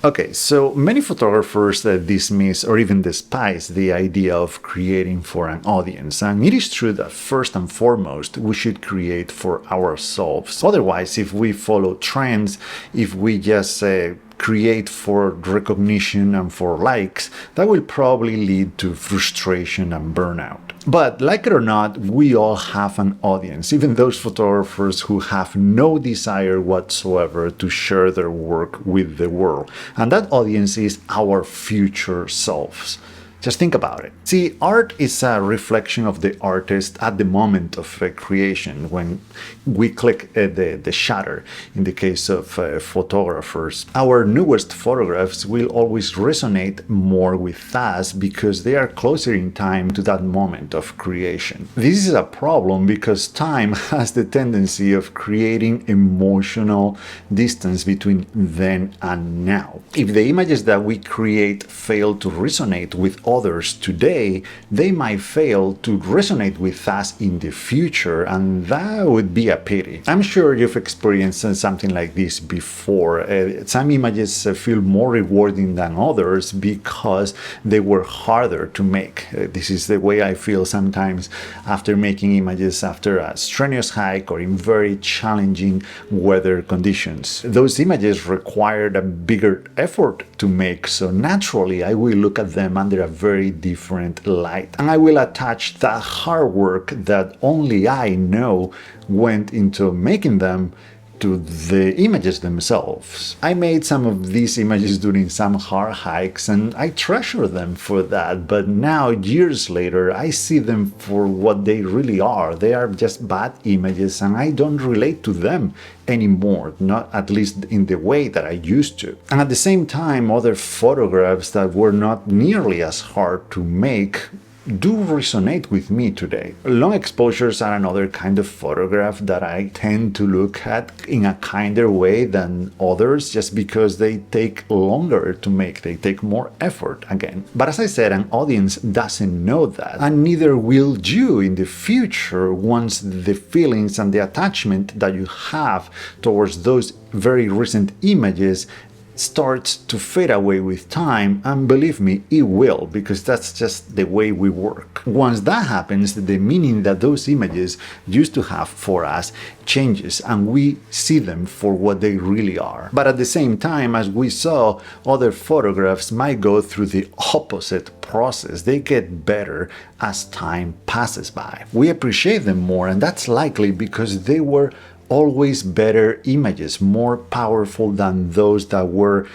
Okay, so many photographers dismiss or even despise the idea of creating for an audience, and it is true that first and foremost we should create for ourselves. Otherwise, if we follow trends, if we just create for recognition and for likes, that will probably lead to frustration and burnout. But like it or not, we all have an audience, even those photographers who have no desire whatsoever to share their work with the world. And that audience is our future selves. Just think about it. See, art is a reflection of the artist at the moment of creation, when we click the shutter, in the case of photographers. Our newest photographs will always resonate more with us because they are closer in time to that moment of creation. This is a problem because time has the tendency of creating emotional distance between then and now. If the images that we create fail to resonate with others today, they might fail to resonate with us in the future, and that would be a pity. I'm sure you've experienced something like this before. Some images feel more rewarding than others because they were harder to make. This is the way I feel sometimes after making images after a strenuous hike or in very challenging weather conditions. Those images required a bigger effort to make, so naturally I will look at them under a very different light, and I will attach that hard work that only I know went into making them to the images themselves. I made some of these images during some hard hikes and I treasure them for that, but now, years later, I see them for what they really are. They are just bad images and I don't relate to them anymore, not at least in the way that I used to. And at the same time, other photographs that were not nearly as hard to make do resonate with me today. Long exposures are another kind of photograph that I tend to look at in a kinder way than others, just because they take longer to make, they take more effort again. But as I said, an audience doesn't know that, and neither will you in the future once the feelings and the attachment that you have towards those very recent images starts to fade away with time, and believe me, it will, because that's just the way we work. Once that happens, the meaning that those images used to have for us changes, and we see them for what they really are. But at the same time, as we saw, other photographs might go through the opposite process. They get better as time passes by. We appreciate them more, and that's likely because they were always better images, more powerful than those that were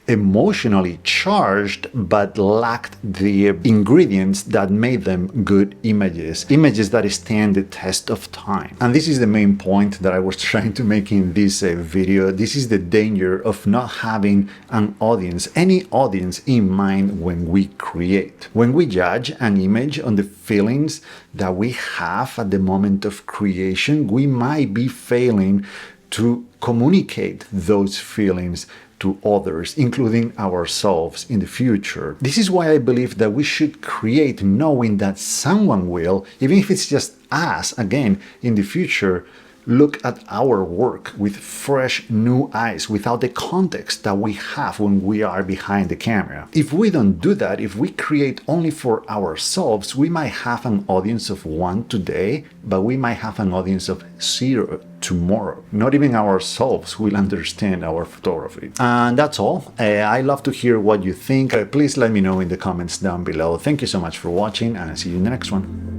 emotionally charged but lacked the ingredients that made them good images that stand the test of time. And this is the main point that I was trying to make in this video. This is the danger of not having an audience, any audience in mind when we create. When we judge an image on the feelings that we have at the moment of creation, we might be failing to communicate those feelings to others, including ourselves in the future. This is why I believe that we should create knowing that someone will, even if it's just us, again, in the future, look at our work with fresh new eyes, without the context that we have when we are behind the camera. If we don't do that, if we create only for ourselves, we might have an audience of 1 today, but we might have an audience of 0 tomorrow. Not even ourselves will understand our photography. And that's all. I love to hear what you think. Please let me know in the comments down below. Thank you so much for watching, and I'll see you in the next one.